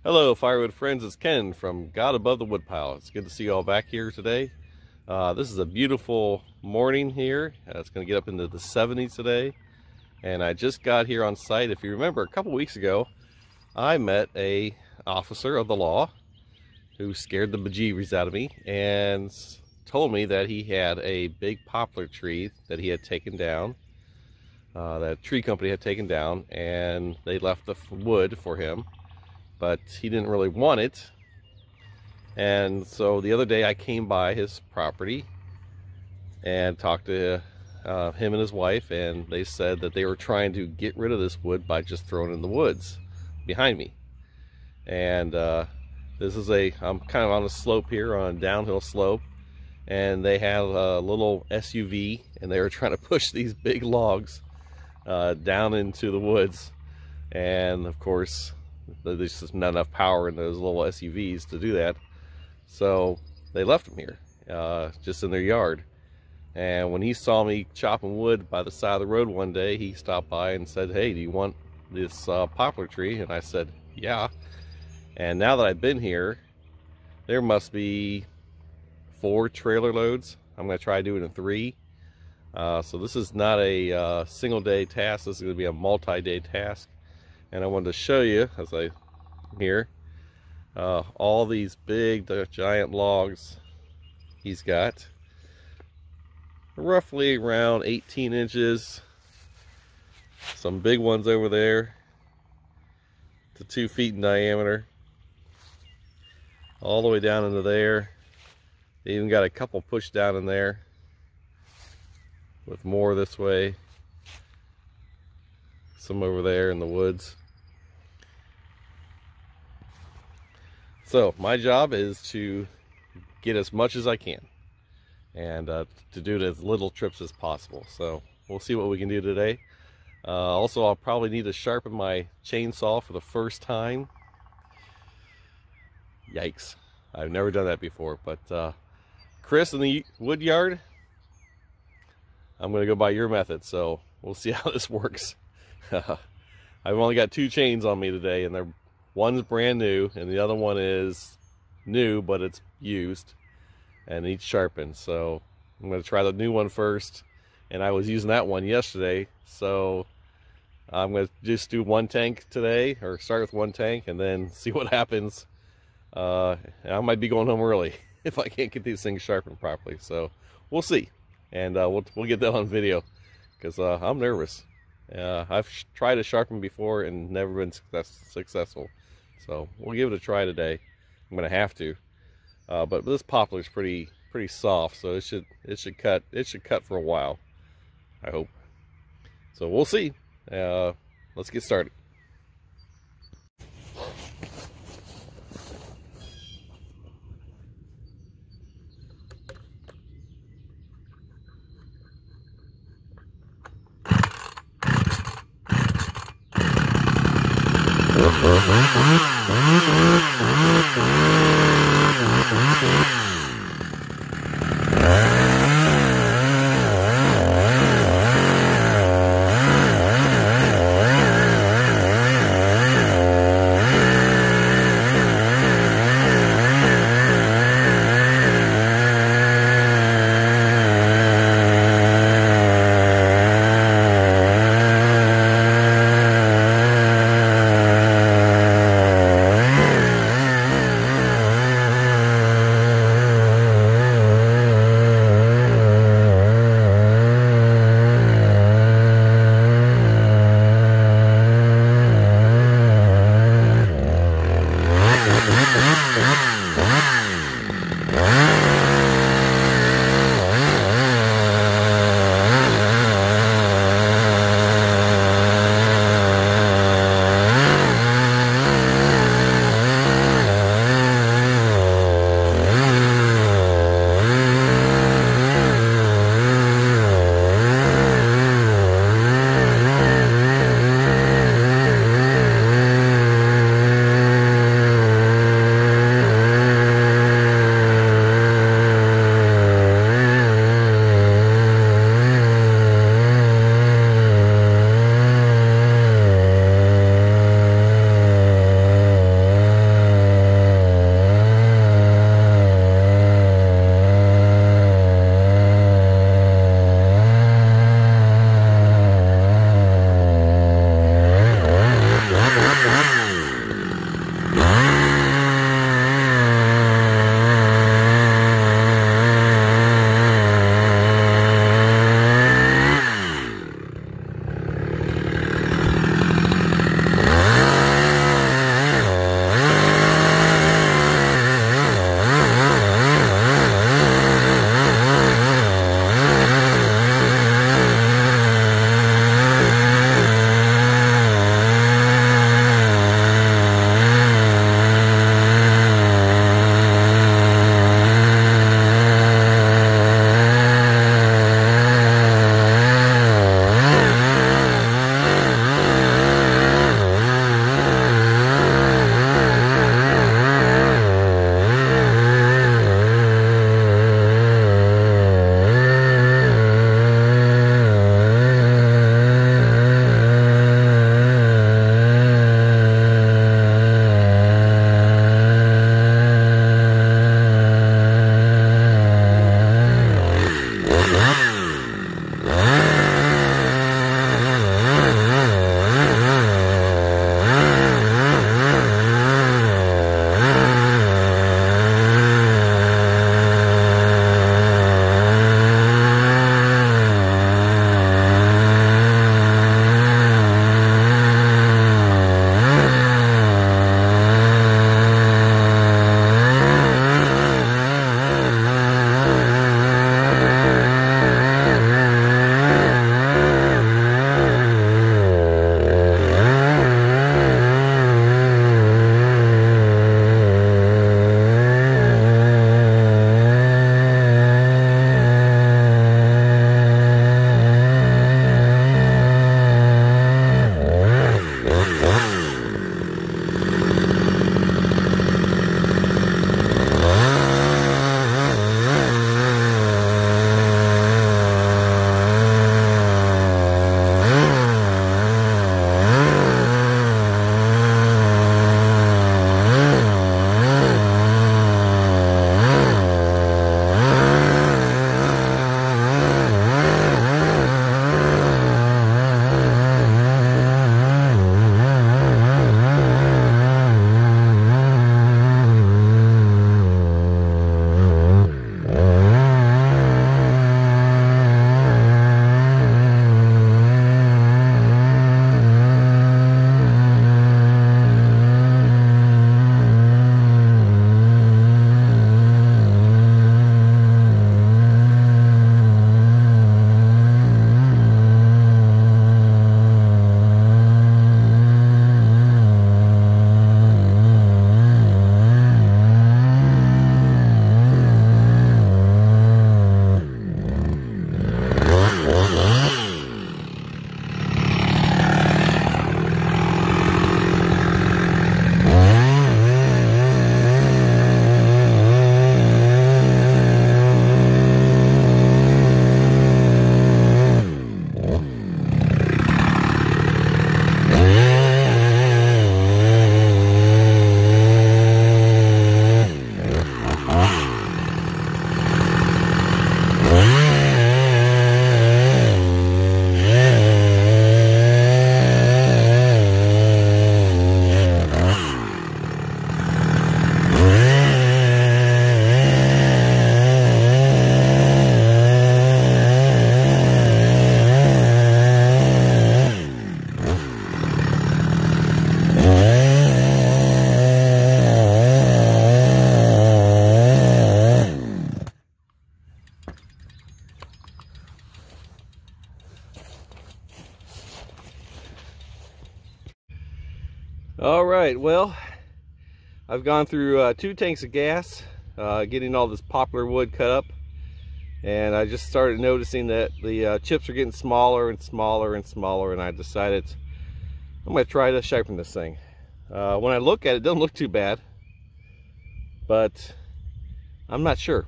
Hello firewood friends, it's Ken from God Above the Woodpile. It's good to see you all back here today. This is a beautiful morning here. It's going to get up into the 70s today. And I just got here on site. If you remember, a couple weeks ago, I met a officer of the law who scared the bejeebies out of me and told me that he had a big poplar tree that he had taken down. That tree company had taken down, and they left the wood for him. But he didn't really want it. And so the other day I came by his property and talked to him and his wife, and they said that they were trying to get rid of this wood by just throwing it in the woods behind me. And this is I'm kind of on a slope here, on a downhill slope, and they have a little SUV, and they were trying to push these big logs down into the woods. And of course, there's just not enough power in those little SUVs to do that. So they left them here, just in their yard. And when he saw me chopping wood by the side of the road one day, he stopped by and said, "Hey, do you want this poplar tree?" And I said, "Yeah." And now that I've been here, there must be 4 trailer loads. I'm going to try doing it in 3. So this is not a single day task. This is going to be a multi-day task. And I wanted to show you, as I'm here, all these big, giant logs he's got. Roughly around 18 inches. Some big ones over there to 2 feet in diameter. All the way down into there. They even got a couple pushed down in there, with more this way. Some over there in the woods. So my job is to get as much as I can, and to do it as little trips as possible. So we'll see what we can do today. Also, I'll probably need to sharpen my chainsaw for the first time. Yikes, I've never done that before. But Chris in the Woodyard, I'm going to go by your method, so we'll see how this works. I've only got 2 chains on me today, and one's brand new and the other one is new, but it's used and needs sharpened. So I'm going to try the new one first, and I was using that one yesterday, so I'm going to just do 1 tank today, or start with 1 tank and then see what happens. I might be going home early if I can't get these things sharpened properly, so we'll see. And we'll get that on video, because I'm nervous. I've tried to sharpen before and never been successful, so we'll give it a try today. I'm gonna have to, but this poplar is pretty soft, so it should cut for a while, I hope. So we'll see. Let's get started. All right, well, I've gone through 2 tanks of gas, getting all this poplar wood cut up, and I just started noticing that the chips are getting smaller and smaller and smaller, and I decided I'm going to try to sharpen this thing. When I look at it, it doesn't look too bad, but I'm not sure.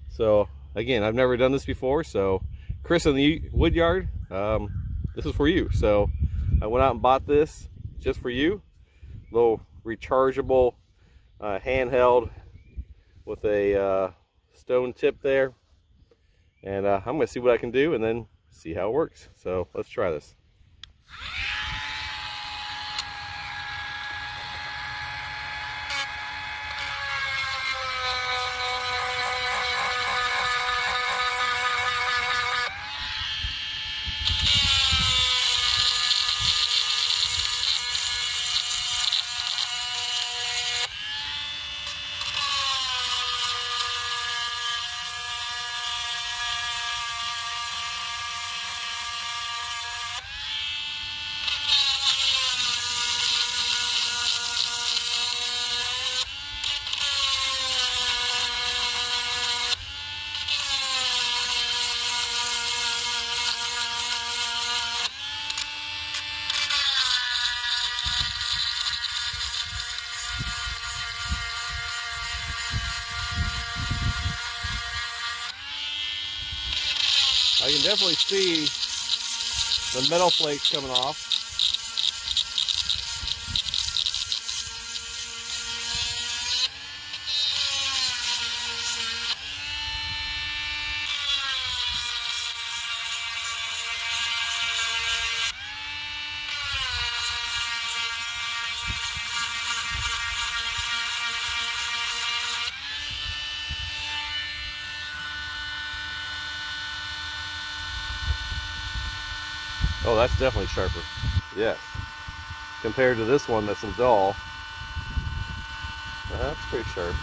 So again, I've never done this before, so Chris in the Woodyard, this is for you. So I went out and bought this just for you. Little rechargeable handheld with a stone tip there, and I'm going to see what I can do and then see how it works. So let's try this. I can definitely see the metal flakes coming off. Oh, that's definitely sharper. Yes. Compared to this one that's dull. That's pretty sharp.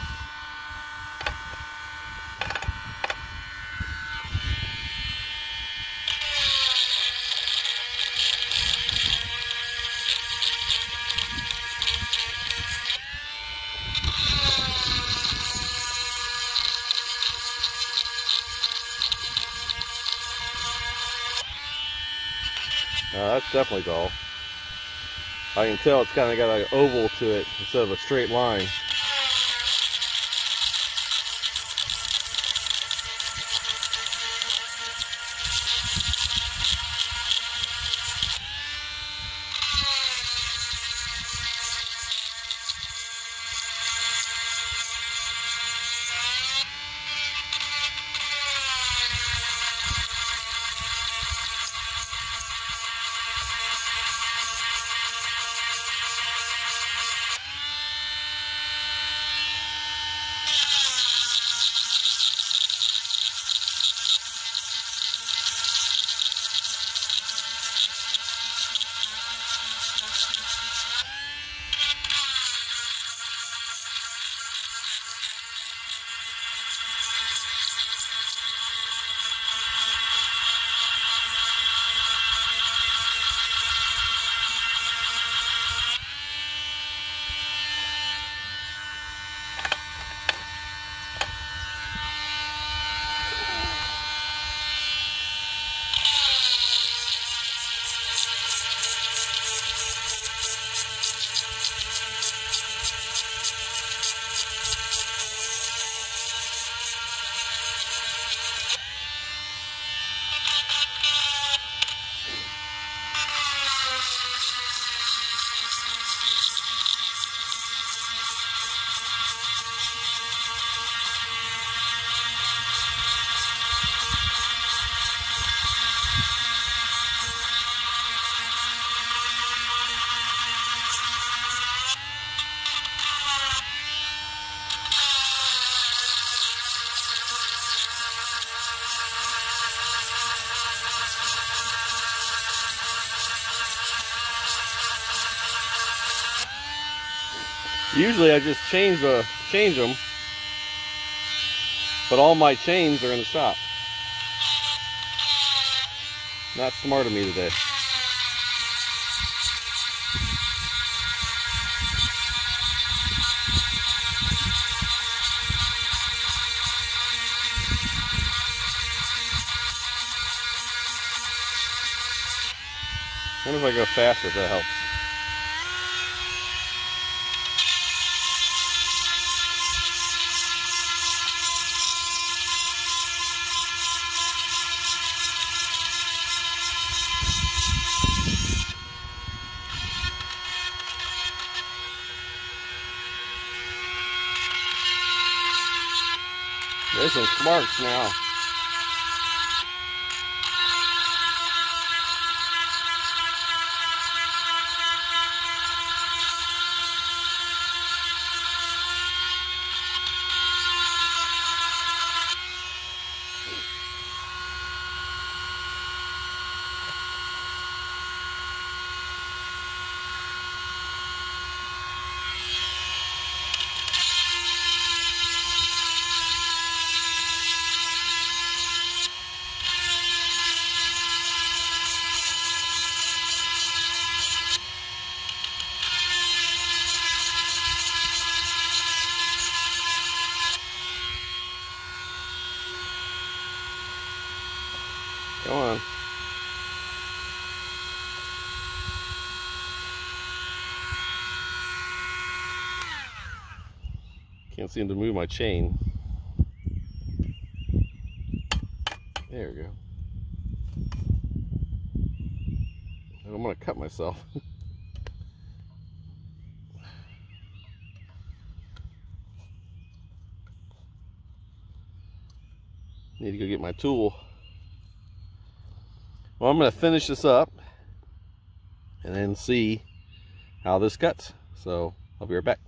That's definitely dull. I can tell it's kind of got an oval to it instead of a straight line. Usually I just change them, but all my chains are in the shop. Not smart of me today. What if I go faster if that helps? There's some sparks now. Come on. Can't seem to move my chain. There we go. I'm gonna cut myself. Need to go get my tool. Well, I'm going to finish this up and then see how this cuts. So I'll be right back.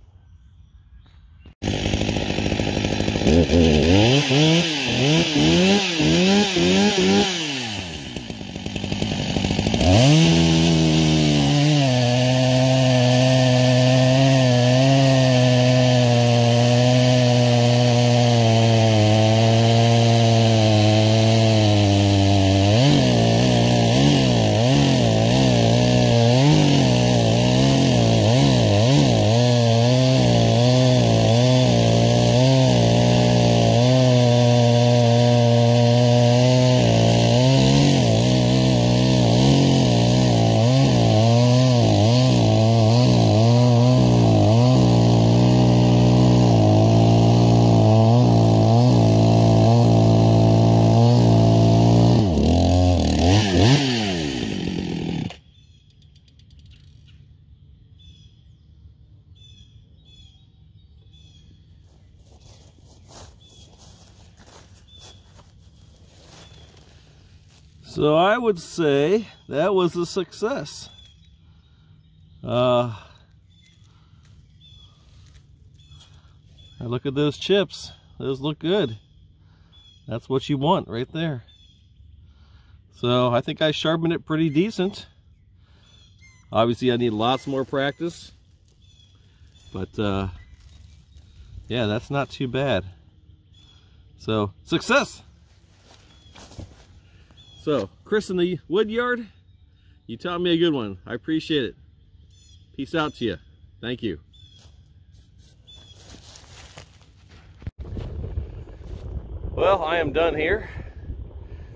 So I would say that was a success. Look at those chips. Those look good. That's what you want right there. So I think I sharpened it pretty decent. Obviously I need lots more practice. But yeah, that's not too bad. So success! So, Chris in the Woodyard, you taught me a good one. I appreciate it. Peace out to you. Thank you. Well, I am done here.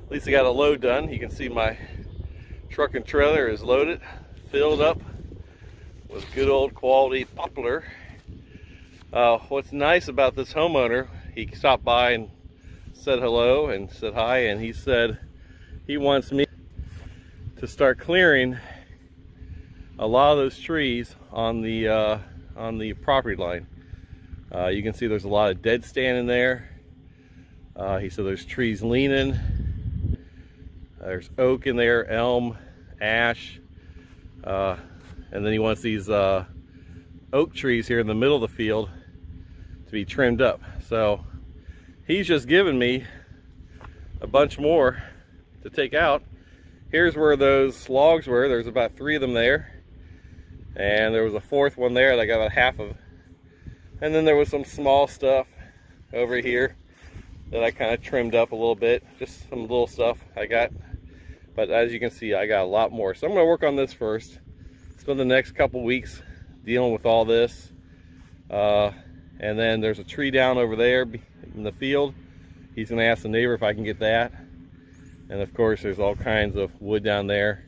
At least I got a load done. You can see my truck and trailer is loaded, filled up with good old quality poplar. What's nice about this homeowner, he stopped by and said hello and said hi, and he said he wants me to start clearing a lot of those trees on the property line. You can see there's a lot of dead standing there. He said there's trees leaning. There's oak in there, elm, ash, and then he wants these oak trees here in the middle of the field to be trimmed up. So he's just given me a bunch more to take out. Here's where those logs were. There's about 3 of them there, and there was a 4th one there that I got about half of, and then there was some small stuff over here that I kind of trimmed up a little bit, just some little stuff I got. But as you can see, I got a lot more, so I'm going to work on this first, spend the next couple weeks dealing with all this, and then there's a tree down over there in the field. He's going to ask the neighbor if I can get that. And of course there's all kinds of wood down there.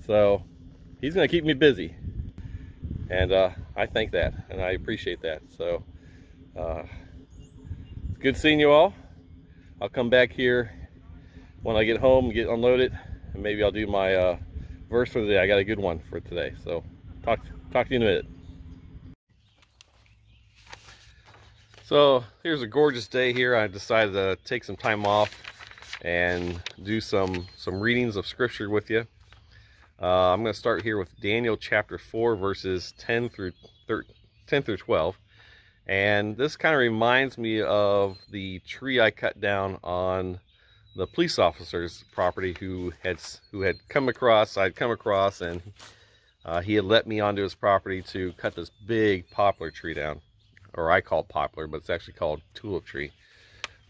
So he's going to keep me busy. And I thank that, and I appreciate that. So it's good seeing you all. I'll come back here when I get home, get unloaded, and maybe I'll do my verse for the day. I got a good one for today. So talk to you in a minute. So here's a gorgeous day here. I decided to take some time off and do some readings of scripture with you. I'm going to start here with Daniel chapter 4 verses 10 through 12. And this kind of reminds me of the tree I cut down on the police officer's property who had come across, and he had let me onto his property to cut this big poplar tree down. Or I call it poplar, but it's actually called tulip tree.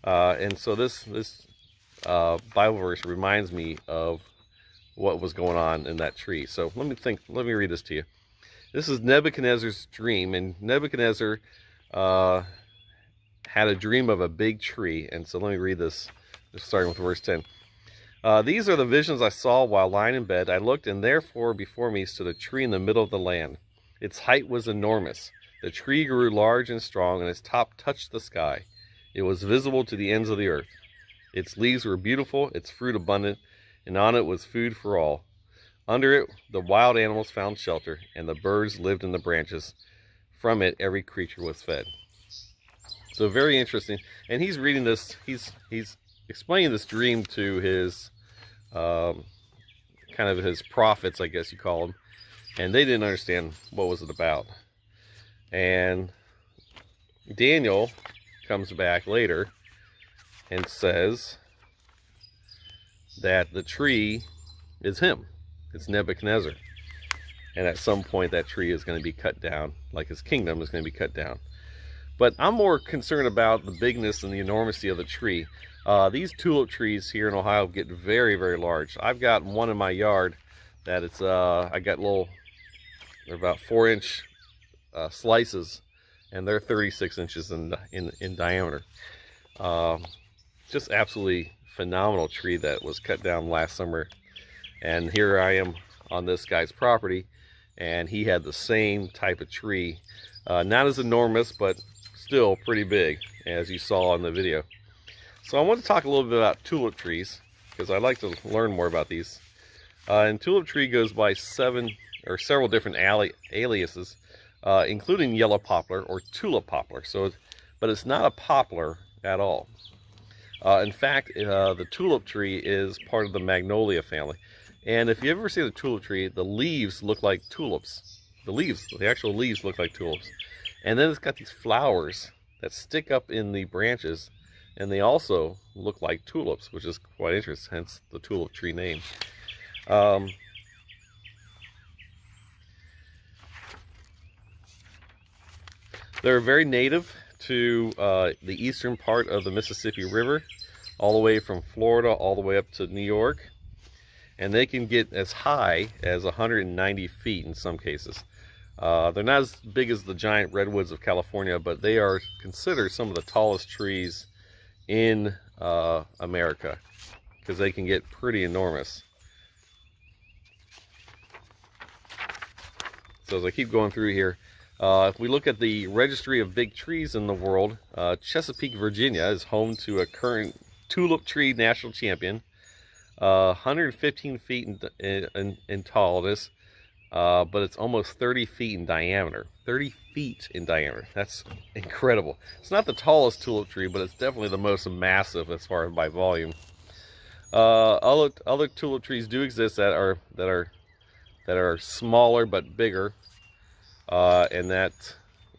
And so this Bible verse reminds me of what was going on in that tree. So let me read this to you. This is Nebuchadnezzar's dream, and Nebuchadnezzar had a dream of a big tree. And so let me read this, starting with verse 10. These are the visions I saw while lying in bed. I looked, and therefore before me stood a tree in the middle of the land. Its height was enormous. The tree grew large and strong, and its top touched the sky. It was visible to the ends of the earth. Its leaves were beautiful, its fruit abundant, and on it was food for all. Under it the wild animals found shelter, and the birds lived in the branches. From it every creature was fed. So very interesting. And he's reading this, he's explaining this dream to his kind of his prophets, I guess you call them, and they didn't understand what was it about. And Daniel comes back later and says that the tree is him. It's Nebuchadnezzar. And at some point that tree is going to be cut down, like his kingdom is going to be cut down. But I'm more concerned about the bigness and the enormity of the tree. These tulip trees here in Ohio get very, very large. I've got one in my yard that it's, I got they're about 4-inch slices, and they're 36 inches in diameter. Just absolutely phenomenal tree that was cut down last summer. And here I am on this guy's property, and he had the same type of tree. Not as enormous, but still pretty big, as you saw in the video. So I want to talk a little bit about tulip trees, because I'd like to learn more about these. And tulip tree goes by several different aliases, including yellow poplar or tulip poplar. But it's not a poplar at all. In fact, the tulip tree is part of the magnolia family. And if you ever see the tulip tree, the leaves look like tulips. The actual leaves look like tulips. And then it's got these flowers that stick up in the branches, and they also look like tulips, which is quite interesting, hence the tulip tree name. They're very native to the eastern part of the Mississippi River, all the way from Florida all the way up to New York. And they can get as high as 190 feet in some cases. They're not as big as the giant redwoods of California, but they are considered some of the tallest trees in America, because they can get pretty enormous. So as I keep going through here, if we look at the registry of big trees in the world, Chesapeake, Virginia is home to a current tulip tree national champion. 115 feet in tallness, but it's almost 30 feet in diameter. 30 feet in diameter. That's incredible. It's not the tallest tulip tree, but it's definitely the most massive as far as by volume. Other tulip trees do exist that are smaller but bigger, and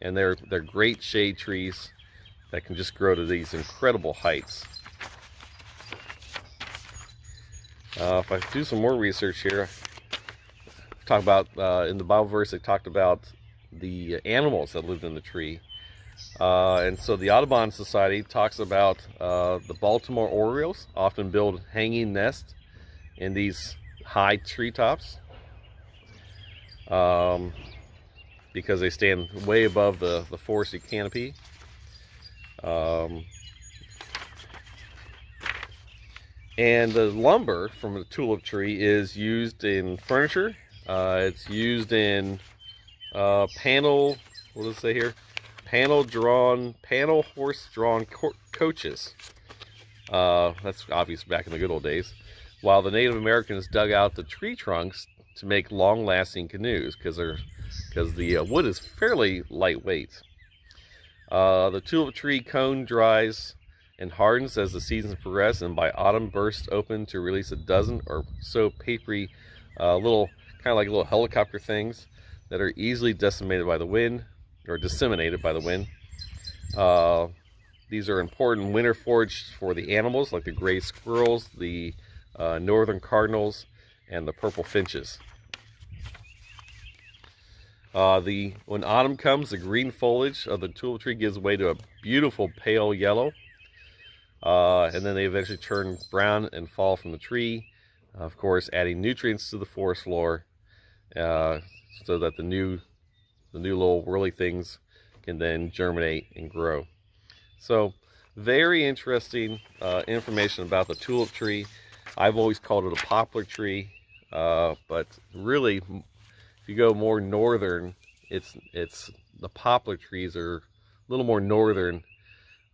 they're great shade trees that can just grow to these incredible heights. If I do some more research here, talk about in the Bible verse it talked about the animals that lived in the tree, and so the Audubon Society talks about the Baltimore Orioles often build hanging nests in these high treetops because they stand way above the forested canopy. And the lumber from the tulip tree is used in furniture, It's used in panel, what does it say here? Panel horse drawn coaches. That's obvious back in the good old days. While the Native Americans dug out the tree trunks to make long-lasting canoes, because the wood is fairly lightweight. The tulip tree cone dries and hardens as the seasons progress, and by autumn bursts open to release a dozen or so papery, little kind of like little helicopter things that are easily decimated by the wind, or disseminated by the wind. These are important winter forage for the animals, like the gray squirrels, the northern cardinals, and the purple finches. When autumn comes, the green foliage of the tulip tree gives way to a beautiful pale yellow, and then they eventually turn brown and fall from the tree, of course adding nutrients to the forest floor, so that the new little whirly things can then germinate and grow. So very interesting information about the tulip tree. I've always called it a poplar tree, but really, if you go more northern, it's the poplar trees are a little more northern.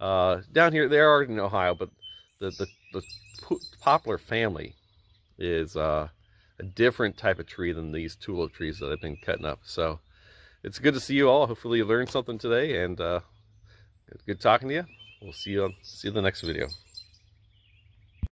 Down here, they are in Ohio, but the poplar family is a different type of tree than these tulip trees that I've been cutting up. So it's good to see you all. Hopefully you learned something today, and good talking to you. We'll see you in the next video.